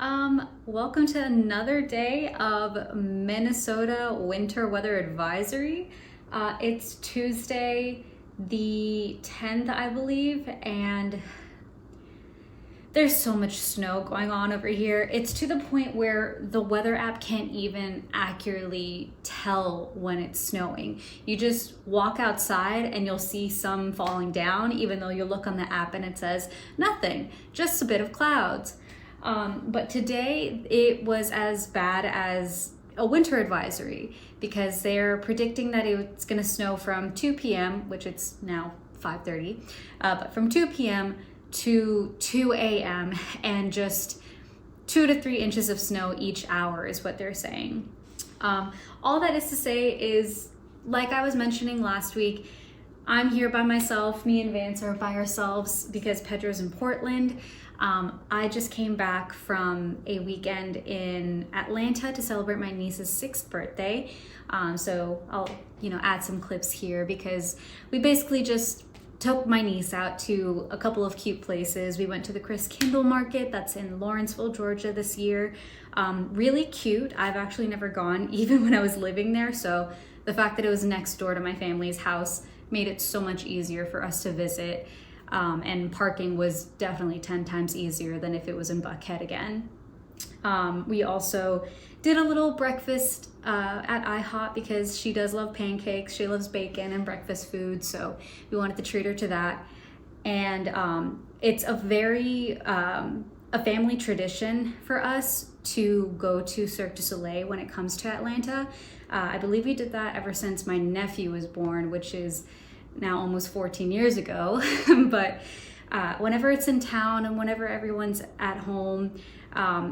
Welcome to another day of Minnesota winter weather advisory. It's Tuesday, the 10th, I believe, and there's so much snow going on over here. It's to the point where the weather app can't even accurately tell when it's snowing. You just walk outside and you'll see some falling down, even though you look on the app and it says nothing, just a bit of clouds. But today it was as bad as a winter advisory because they're predicting that it's going to snow from 2 p.m., which it's now 5:30, but from 2 p.m. to 2 a.m. and just 2 to 3 inches of snow each hour is what they're saying. All that is to say is, like I was mentioning last week, I'm here by myself. Me and Vance are by ourselves because Pedro's in Portland. I just came back from a weekend in Atlanta to celebrate my niece's 6th birthday. So I'll, add some clips here because we basically just took my niece out to a couple of cute places. We went to the Chris Kindle Market that's in Lawrenceville, Georgia this year. Really cute. I've actually never gone even when I was living there. So the fact that it was next door to my family's house made it so much easier for us to visit. And parking was definitely 10 times easier than if it was in Buckhead again. We also did a little breakfast at IHOP because she does love pancakes. She loves bacon and breakfast food, so we wanted to treat her to that. And it's a very a family tradition for us to go to Cirque Du Soleil when it comes to Atlanta. I believe we did that ever since my nephew was born, which is now almost 14 years ago. But whenever it's in town and whenever everyone's at home,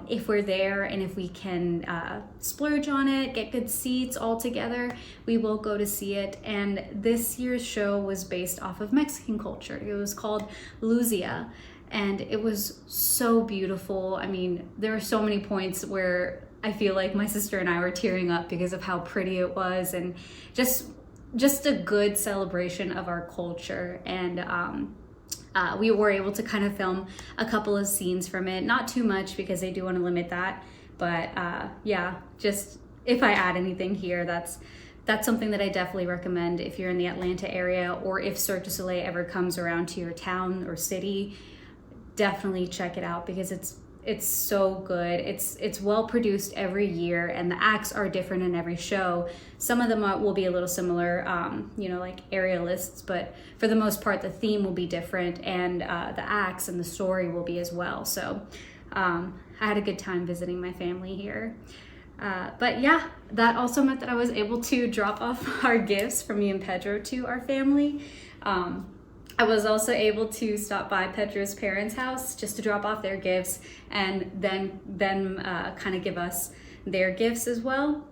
if we're there and if we can splurge on it, get good seats all together, we will go to see it. And this year's show was based off of Mexican culture. It was called Luzia, and it was so beautiful. I mean, there were so many points where I feel like my sister and I were tearing up because of how pretty it was, and just a good celebration of our culture. And we were able to kind of film a couple of scenes from it, not too much because they do want to limit that, but yeah, just if I add anything here, that's something that I definitely recommend if you're in the Atlanta area, or if Cirque du Soleil ever comes around to your town or city. Definitely check it out because it's so good. It's well produced every year, and the acts are different in every show. Some of them will be a little similar, like aerialists, but for the most part, the theme will be different, and the acts and the story will be as well. So I had a good time visiting my family here. But yeah, that also meant that I was able to drop off our gifts from me and Pedro to our family. I was also able to stop by Pedro's parents' house just to drop off their gifts, and then them kind of give us their gifts as well.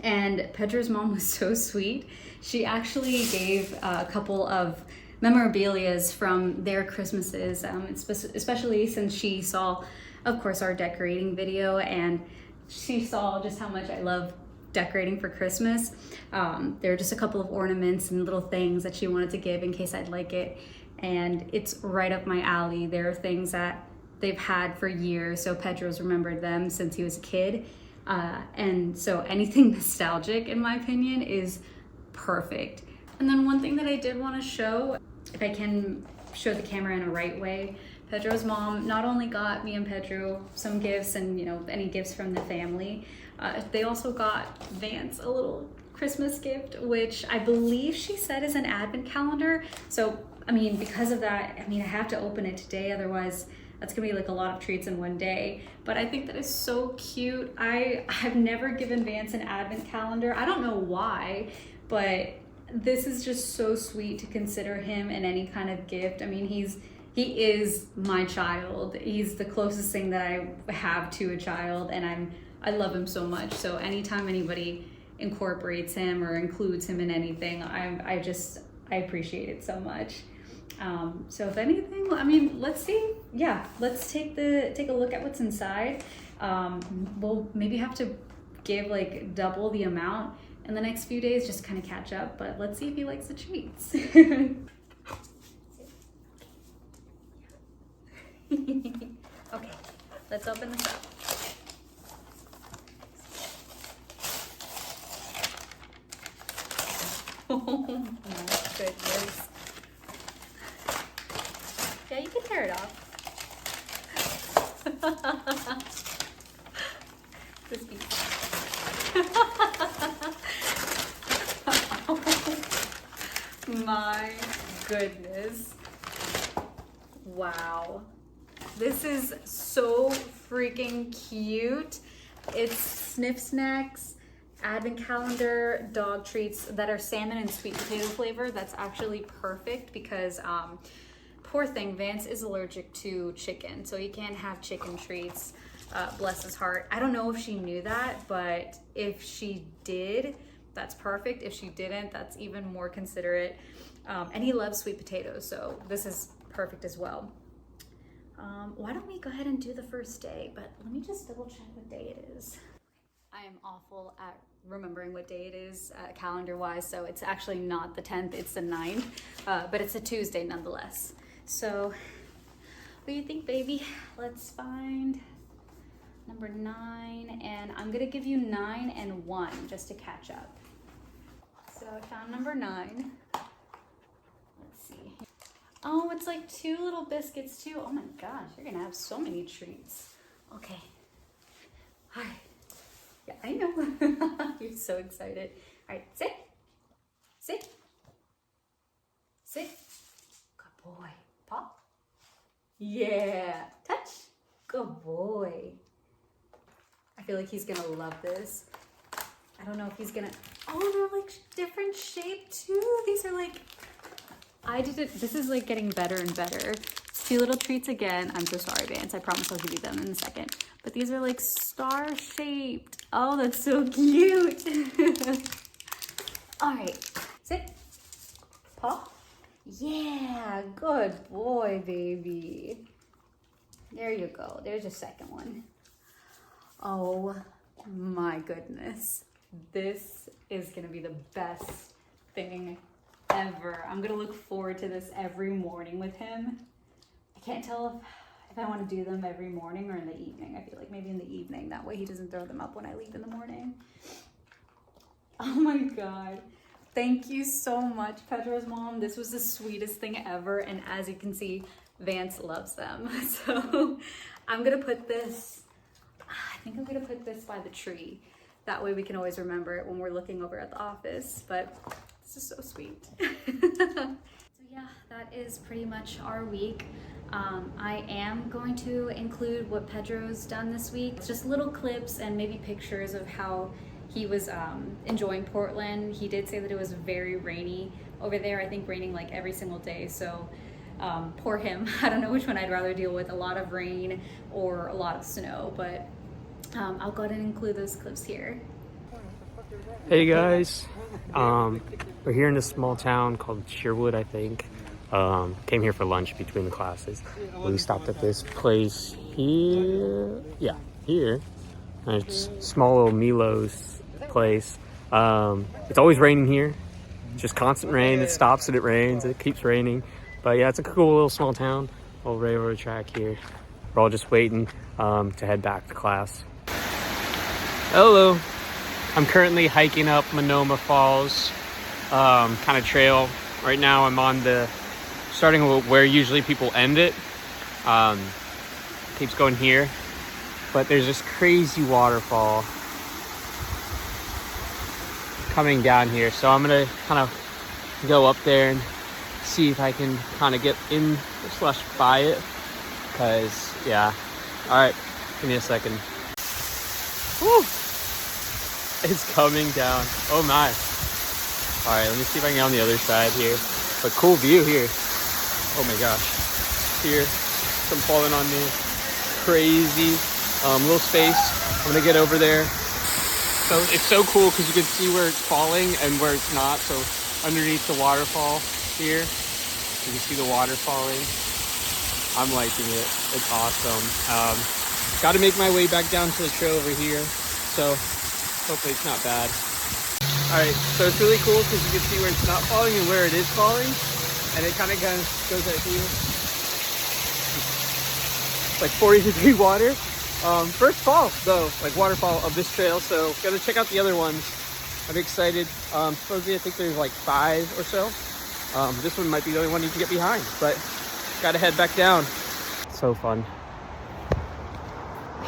And Pedro's mom was so sweet. She actually gave a couple of memorabilias from their Christmases, especially since she saw, of course, our decorating video, and she saw just how much I love decorating for Christmas. There are just a couple of ornaments and little things that she wanted to give in case I'd like it, and it's right up my alley. There are things that they've had for years, so Pedro's remembered them since he was a kid, and so anything nostalgic, in my opinion, is perfect. And then one thing that I did want to show, if I can show the camera in a right way, Pedro's mom not only got me and Pedro some gifts and any gifts from the family, they also got Vance a little Christmas gift, which I believe she said is an advent calendar. So, I mean, because of that, I have to open it today. Otherwise, that's gonna be like a lot of treats in one day. But I think that is so cute. I've never given Vance an advent calendar. I don't know why, but this is just so sweet to consider him in any kind of gift. I mean, he is my child. He's the closest thing that I have to a child, and I love him so much. So anytime anybody incorporates him or includes him in anything, I appreciate it so much. So if anything, let's see. Yeah, let's take a look at what's inside. We'll maybe have to give like double the amount in the next few days just to kind of catch up, but let's see if he likes the treats. Okay, let's open this up. Oh my goodness. Yeah, you can tear it off. This piece. Oh my goodness. Wow. This is so freaking cute. It's Sniff Snacks advent calendar dog treats that are salmon and sweet potato flavor. That's actually perfect because poor thing, Vance is allergic to chicken, so he can't have chicken treats. Bless his heart. I don't know if she knew that, but if she did, that's perfect. If she didn't, that's even more considerate. And he loves sweet potatoes, so this is perfect as well. Why don't we go ahead and do the first day? But let me just double check what day it is. I am awful at remembering what day it is calendar wise, so it's actually not the 10th, it's the 9th, but it's a Tuesday nonetheless. So what do you think, baby? Let's find number 9, and I'm gonna give you 9 and 1 just to catch up. So I found number 9. Let's see. Oh, it's like 2 little biscuits too. Oh my gosh, you're gonna have so many treats. Okay. All right. Yeah, I know. You're so excited. All right, sit. Sit. Sit. Good boy. Paw. Yeah. Touch. Good boy. I feel like he's gonna love this. I don't know if he's gonna, oh, they're like different shape too. These are like, this is like getting better and better. It's 2 little treats again. I'm so sorry, Vance. I promise I'll give you them in a second. But these are like star shaped. Oh, that's so cute. All right, sit. Paw. Yeah, good boy, baby. There you go. There's your second one. Oh my goodness. This is gonna be the best thing ever. I'm gonna look forward to this every morning with him. I can't tell if I want to do them every morning or in the evening. I feel like maybe in the evening. That way he doesn't throw them up when I leave in the morning. Oh my God. Thank you so much, Pedro's mom. This was the sweetest thing ever. And as you can see, Vance loves them. So I'm gonna put this, I think I'm gonna put this by the tree. That way we can always remember it when we're looking over at the office. But this is so sweet. So yeah, that is pretty much our week. I am going to include what Pedro's done this week. It's just little clips and maybe pictures of how he was enjoying Portland. He did say that it was very rainy over there. I think raining like every single day. So poor him. I don't know which one I'd rather deal with, a lot of rain or a lot of snow, but I'll go ahead and include those clips here. Hey guys, we're here in this small town called Sherwood, I think. Came here for lunch between the classes. We stopped at this place here. Yeah, here. And it's small little Milo's place. It's always raining here. Just constant rain. It stops and it rains. It keeps raining. But yeah, it's a cool little small town. Little railroad track here. We're all just waiting to head back to class. Hello. I'm currently hiking up Multnomah Falls kind of trail. Right now I'm on the starting where usually people end it. Keeps going here, but there's this crazy waterfall coming down here, so I'm gonna kind of go up there and see if I can kind of get in slash by it, because yeah. All right, give me a second. Woo! It's coming down. Oh my. All right, let me see if I can get on the other side here. But cool view here. Oh my gosh. Here, some falling on me. Crazy. Little space. I'm gonna get over there. So it's so cool because you can see where it's falling and where it's not. So underneath the waterfall here, you can see the water falling. I'm liking it. It's awesome. Got to make my way back down to the trail over here. So hopefully it's not bad. All right, so it's really cool because you can see where it's not falling and where it is falling. And it kind of goes out here. It's like 40-degree water. First fall though, like waterfall of this trail, so gotta check out the other ones. I'm excited. Supposedly I think there's like 5 or so. This one might be the only one you can get behind, but gotta head back down. So fun.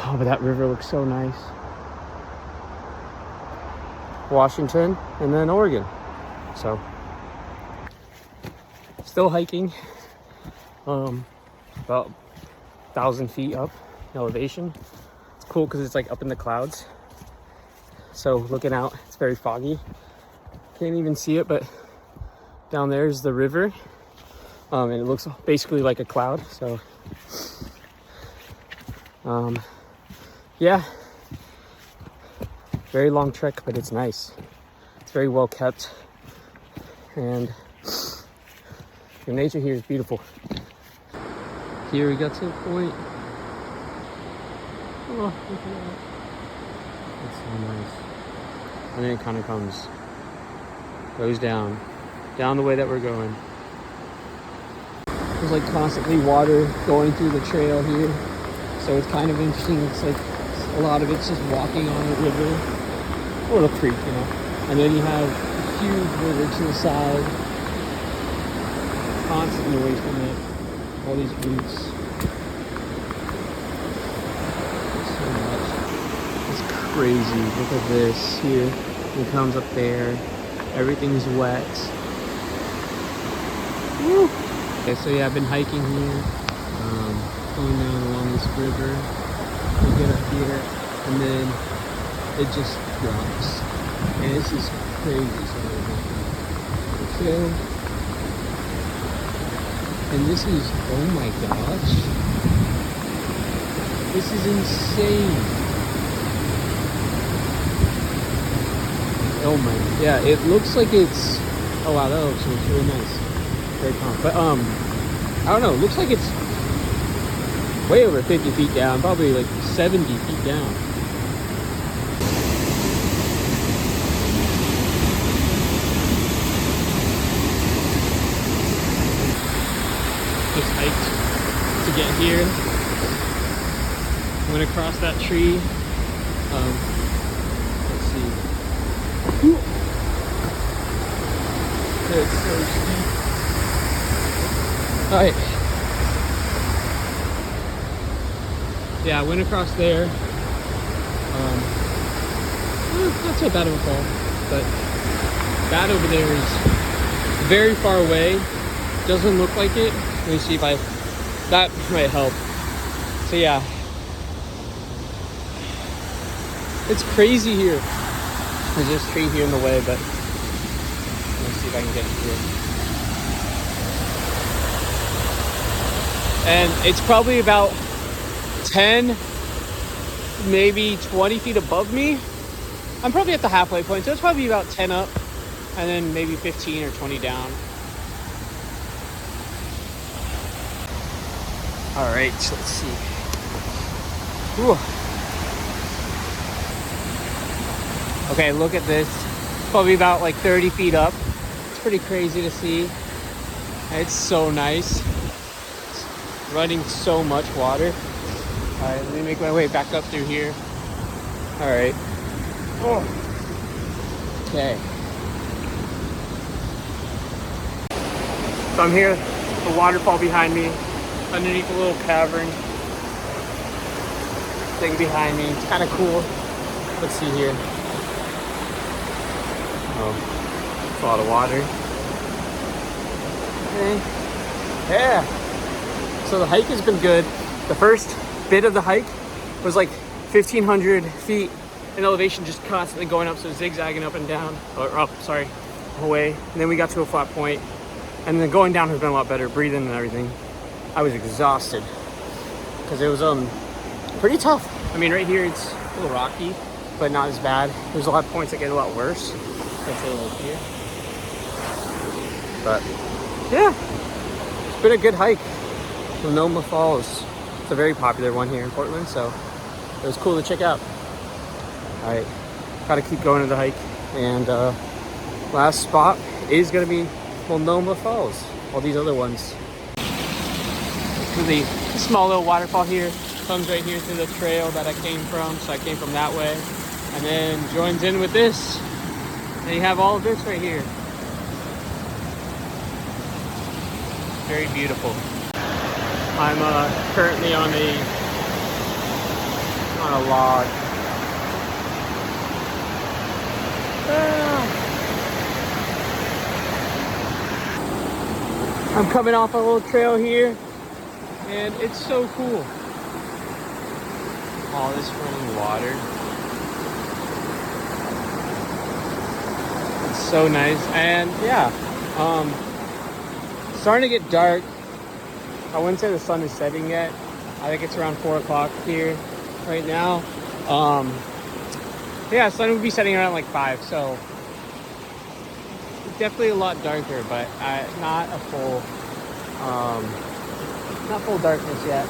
Oh, but that river looks so nice. Washington and then Oregon. So still hiking. About 1,000 feet up in elevation. It's cool because it's like up in the clouds. So looking out, it's very foggy. Can't even see it, but down there is the river. And it looks basically like a cloud. So yeah, very long trek, but it's nice. It's very well kept, and the nature here is beautiful. Here we got to a point. Oh, look at that. That's so nice. And then it kind of goes down the way that we're going. There's like constantly water going through the trail here. So it's kind of interesting. It's like a lot of it's just walking on a river or a creek, you know. And then you have a huge river to the side. Constant noise from it. All these roots. So much. It's crazy. Look at this here. It comes up there. Everything's wet. Woo! Okay, so yeah, I've been hiking here. Going down along this river. We get up here and then it just drops. And this is crazy. So and this is, oh my gosh, this is insane. Oh my, yeah, it looks like it's, oh wow, that looks really nice. Very calm. But I don't know, it looks like it's way over 50 feet down, probably like 70 feet down. Just hiked to get here. Went across that tree. Let's see. Whew. It's so steep. Alright. Yeah, I went across there. Not so bad of a fall, but that over there is very far away. Doesn't look like it. Let me see if that might help. So yeah, it's crazy here. There's this tree here in the way, but let's see if I can get through. And it's probably about 10, maybe 20 feet above me. I'm probably at the halfway point, so it's probably about 10 up, and then maybe 15 or 20 down. All right, so let's see. Whew. Okay, look at this. Probably about like 30 feet up. It's pretty crazy to see. It's so nice. It's running so much water. All right, let me make my way back up through here. All right. Oh. Okay. So I'm here, the waterfall behind me. Underneath a little cavern thing behind me. It's kind of cool. Let's see here. Oh, it's a lot of water. Okay. Yeah. So the hike has been good. The first bit of the hike was like 1,500 feet in elevation, just constantly going up, so zigzagging up and down, or up, sorry, away. And then we got to a flat point, and then going down has been a lot better, breathing and everything. I was exhausted because it was pretty tough. I mean, right here it's a little rocky, but not as bad. There's a lot of points that get a lot worse. Let's say like here. But yeah, it's been a good hike. Multnomah Falls. It's a very popular one here in Portland, so it was cool to check out. All right, gotta keep going to the hike, and last spot is gonna be Multnomah Falls. All these other ones. Really small little waterfall here. comes right here through the trail that I came from. So I came from that way, and then joins in with this. And you have all of this right here. Very beautiful. I'm currently on a log. I'm coming off a little trail here, and it's so cool. All this running water. It's so nice, and yeah, starting to get dark. I wouldn't say the sun is setting yet. I think it's around 4 o'clock here right now. Yeah, sun would be setting around like 5, so it's definitely a lot darker, but not full darkness yet.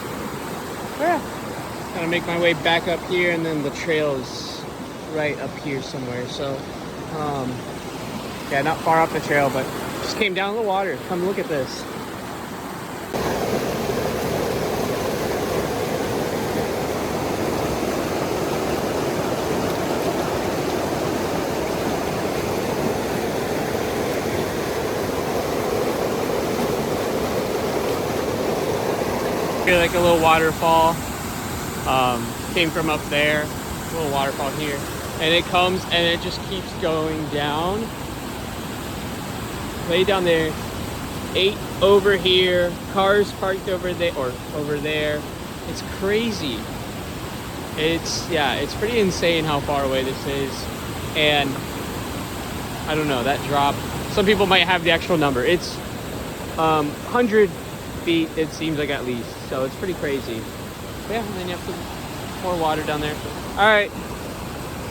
But yeah, gonna make my way back up here, and then the trail is right up here somewhere. So yeah, not far off the trail, but just came down the water. Come look at this. Feel like a little waterfall. Came from up there, a little waterfall here, and it comes and it just keeps going down. Way down there, 8 over here, cars parked over there or over there. It's crazy. It's pretty insane how far away this is, and I don't know, that drop. Some people might have the actual number. It's 100 feet, it seems like, at least. So it's pretty crazy. But yeah, and then you have some more water down there. All right,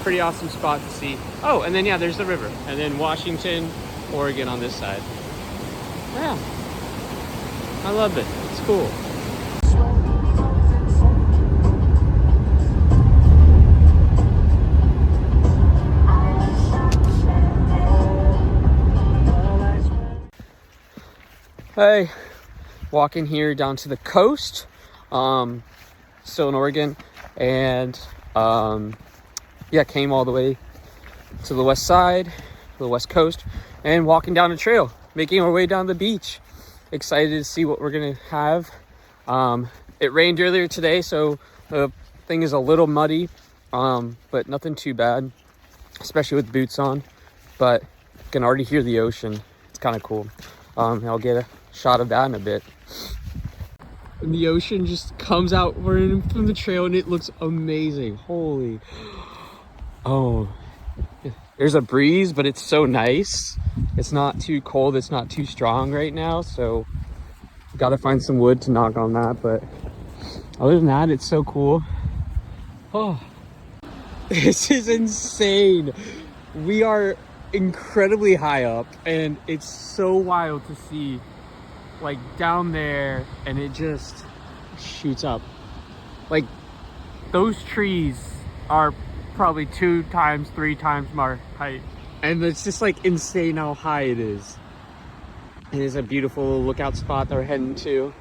pretty awesome spot to see. Oh, and then yeah, there's the river, and then Washington, Oregon on this side. Yeah, I love it. It's cool. Hey, walking here down to the coast, still in Oregon, and yeah, came all the way to the west side, the west coast, and walking down a trail, making our way down the beach. Excited to see what we're gonna have. It rained earlier today, so the thing is a little muddy, but nothing too bad, especially with boots on. But you can already hear the ocean. It's kind of cool. I'll get a shot of that in a bit. And the ocean just comes out from the trail, and it looks amazing. Holy, oh, there's a breeze, but it's so nice. It's not too cold, it's not too strong right now, so gotta find some wood to knock on that. But other than that, it's so cool. Oh, this is insane. We are incredibly high up, and it's so wild to see, like, down there, and it just shoots up. Like, those trees are probably 2 times, 3 times my height, and it's just like insane how high it is. It is a beautiful lookout spot that we're heading to.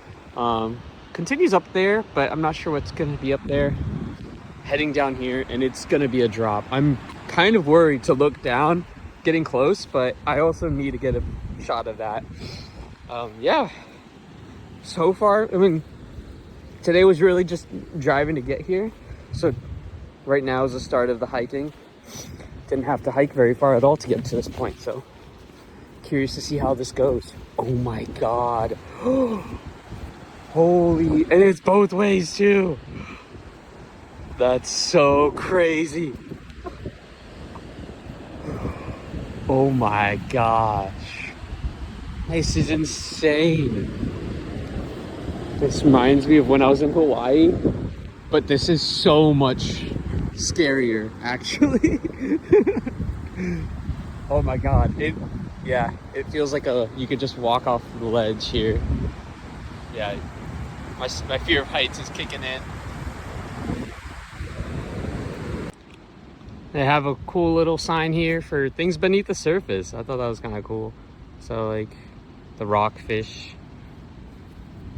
Continues up there, but I'm not sure what's gonna be up there. Heading down here, and it's gonna be a drop. I'm kind of worried to look down, getting close, but I also need to get a shot of that. Yeah, so far, I mean, today was really just driving to get here. So right now is the start of the hiking. Didn't have to hike very far at all to get to this point. So curious to see how this goes. Oh my God. Holy, and it's both ways too. That's so crazy. Oh my gosh. This is insane. This reminds me of when I was in Hawaii, but this is so much scarier, actually. Oh my God. It feels like you could just walk off the ledge here. Yeah, my fear of heights is kicking in. They have a cool little sign here for things beneath the surface. I thought that was kind of cool. So, like, the rockfish.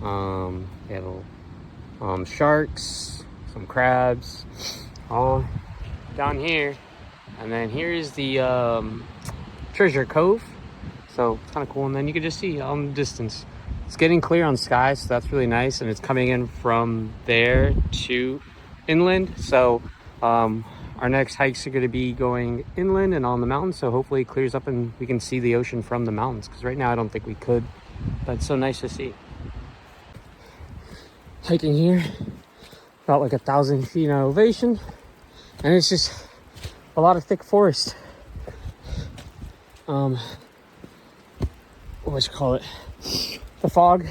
They have sharks, some crabs, all down here. And then here is the treasure cove. So it's kind of cool. And then you can just see on the distance, it's getting clear on sky, so that's really nice. And it's coming in from there to inland. So our next hikes are going to be going inland and on the mountains. So hopefully it clears up and we can see the ocean from the mountains, because right now I don't think we could, but it's so nice to see. Hiking here, about like 1,000 feet in elevation, and it's just a lot of thick forest. What you call it? The fog.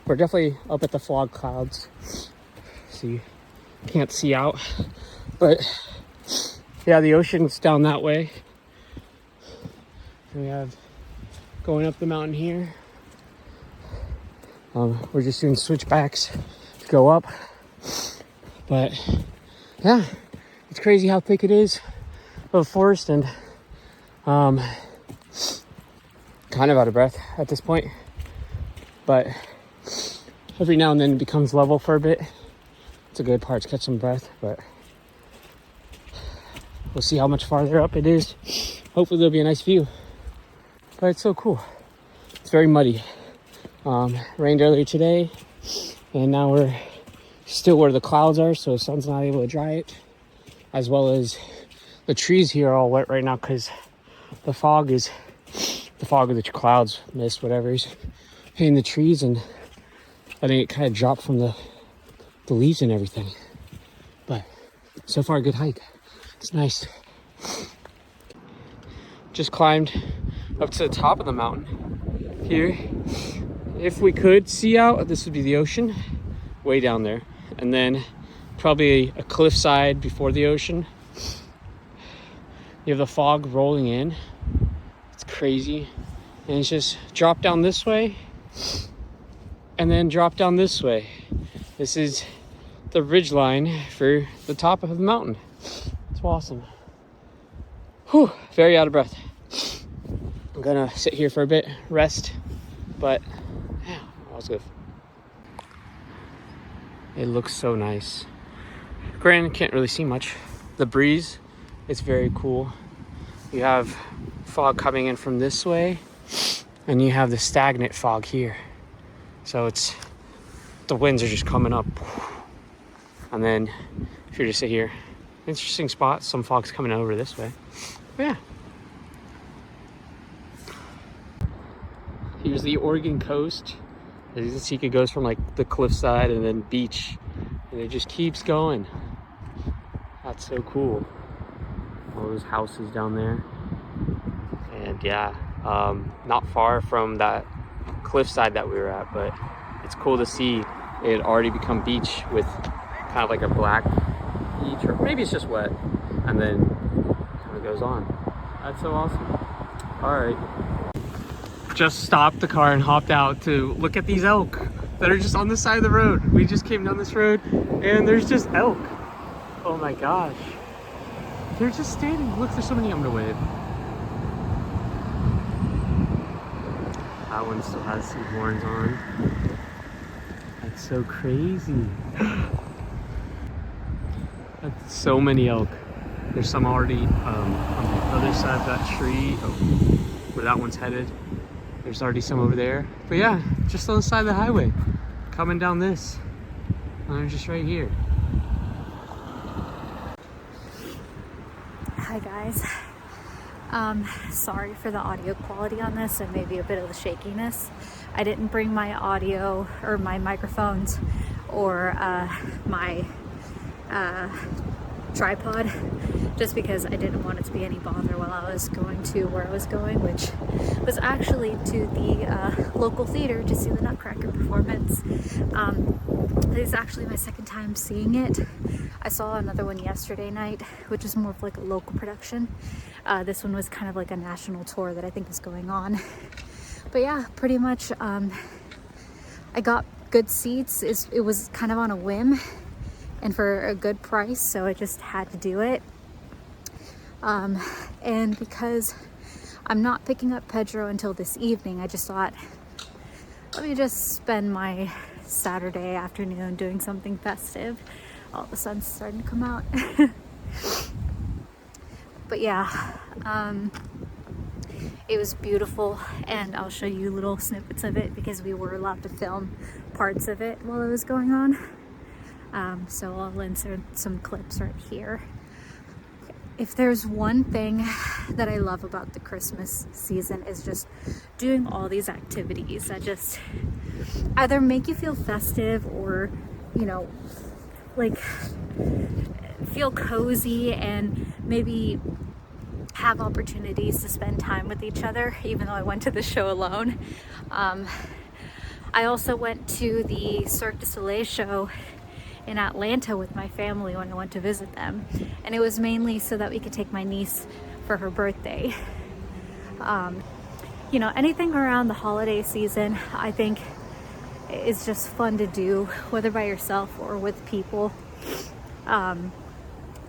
We're definitely up at the fog clouds, so you can't see out. But yeah, the ocean's down that way. And we have going up the mountain here. We're just doing switchbacks to go up. But yeah, it's crazy how thick it is of forest, and kind of out of breath at this point. But every now and then it becomes level for a bit. It's a good part to catch some breath, but we'll see how much farther up it is. Hopefully there'll be a nice view. But it's so cool. It's very muddy. Rained earlier today, and now we're still where the clouds are, so the sun's not able to dry it. As well as the trees here are all wet right now because the fog of the clouds, mist, whatever, is hitting the trees, and I think it kind of dropped from the leaves and everything. But so far, a good hike. It's nice. Just climbed up to the top of the mountain here. If we could see out, this would be the ocean way down there, and then probably a cliffside before the ocean. You have the fog rolling in. It's crazy. And it's just drop down this way and then drop down this way. This is the ridge line for the top of the mountain. It's awesome. Whew, very out of breath. I'm gonna sit here for a bit, rest, but yeah, that was good. It looks so nice. Granted, can't really see much. The breeze is very cool. You have fog coming in from this way, and you have the stagnant fog here. So it's, the winds are just coming up. And then if you're to sit here, interesting spot, some fog's coming over this way. But yeah. Here's the Oregon coast. As you can see, it goes from like the cliffside and then beach, and it just keeps going. That's so cool. All those houses down there. And yeah, not far from that cliffside that we were at, but it's cool to see it had already become beach with kind of like a black beach, or maybe it's just wet, and then kind of goes on. That's so awesome. All right. Just stopped the car and hopped out to look at these elk that are just on the side of the road. We just came down this road and there's just elk. Oh my gosh. They're just standing. Look, there's so many. I'm gonna wave. That one still has some horns on. That's so crazy. That's so many elk. There's some already on the other side of that tree, where that one's headed. There's already some over there. But yeah, just on the side of the highway, coming down this. And they're just right here. Hi guys. Sorry for the audio quality on this and maybe a bit of the shakiness. I didn't bring my audio or my microphones or my tripod, just because I didn't want it to be any bother while I was going to where I was going, which was actually to the local theater to see the Nutcracker performance. This is actually my second time seeing it. I saw another one yesterday night, which is more of like a local production. This one was kind of like a national tour that I think was going on. But yeah, pretty much I got good seats. It was kind of on a whim and for a good price, so I just had to do it. And because I'm not picking up Pedro until this evening, I just thought, let me just spend my Saturday afternoon doing something festive. Oh, the sun's starting to come out. But yeah, it was beautiful, and I'll show you little snippets of it because we were allowed to film parts of it while it was going on. So I'll insert some clips right here. If there's one thing that I love about the Christmas season is just doing all these activities that just either make you feel festive or, you know, like feel cozy and maybe have opportunities to spend time with each other, even though I went to the show alone. I also went to the Cirque Du Soleil show in Atlanta with my family when I went to visit them, and it was mainly so that we could take my niece for her birthday. You know, anything around the holiday season I think is just fun to do, whether by yourself or with people,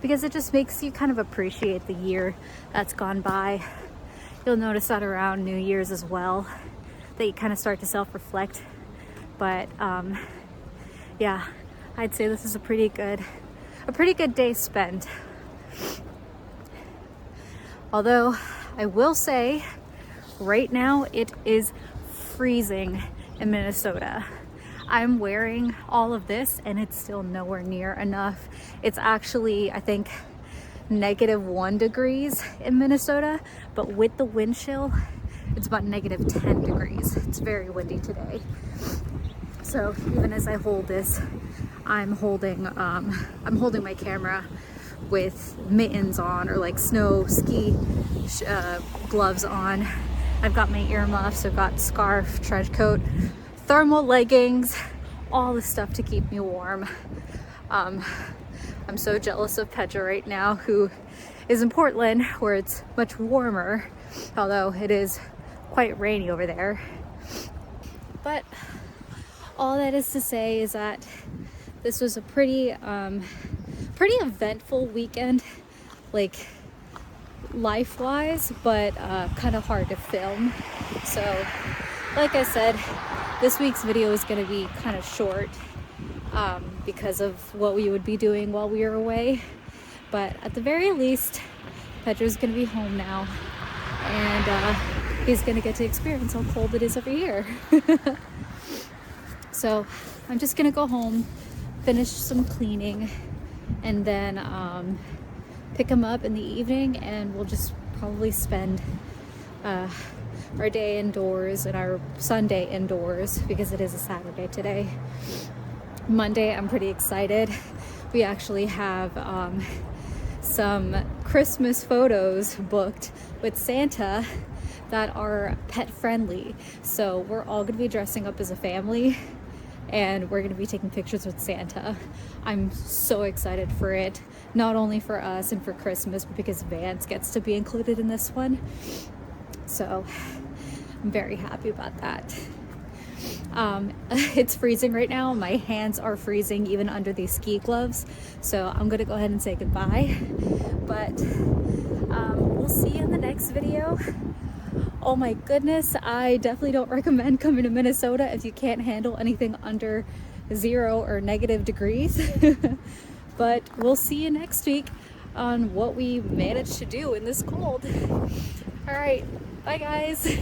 because it just makes you kind of appreciate the year that's gone by. You'll notice that around New Year's as well, that you kind of start to self-reflect. But yeah, I'd say this is a pretty good day spent. Although I will say right now it is freezing in Minnesota. I'm wearing all of this and it's still nowhere near enough. It's actually, I think, -1 degrees in Minnesota, but with the wind chill, it's about -10 degrees. It's very windy today. So even as I hold this, I'm holding my camera with mittens on, or like snow ski gloves on. I've got my earmuffs, I've got scarf, trench coat, thermal leggings, all the stuff to keep me warm. I'm so jealous of Petra right now, who is in Portland, where it's much warmer, although it is quite rainy over there. But all that is to say is that this was a pretty eventful weekend, like life-wise, but kind of hard to film. So like I said, this week's video is going to be kind of short because of what we would be doing while we were away. But at the very least, Petra's going to be home now, and he's going to get to experience how cold it is over here. So I'm just going to go home, finish some cleaning, and then pick him up in the evening, and we'll just probably spend our day indoors and our Sunday indoors, because it is a Saturday today. Monday, I'm pretty excited. We actually have some Christmas photos booked with Santa that are pet friendly. So we're all gonna be dressing up as a family, and we're gonna be taking pictures with Santa. I'm so excited for it, not only for us and for Christmas, but because Vance gets to be included in this one. So I'm very happy about that. It's freezing right now. My hands are freezing even under these ski gloves. So I'm gonna go ahead and say goodbye. But we'll see you in the next video. Oh my goodness, I definitely don't recommend coming to Minnesota if you can't handle anything under 0 or -degrees. But we'll see you next week on what we managed to do in this cold. All right, bye guys.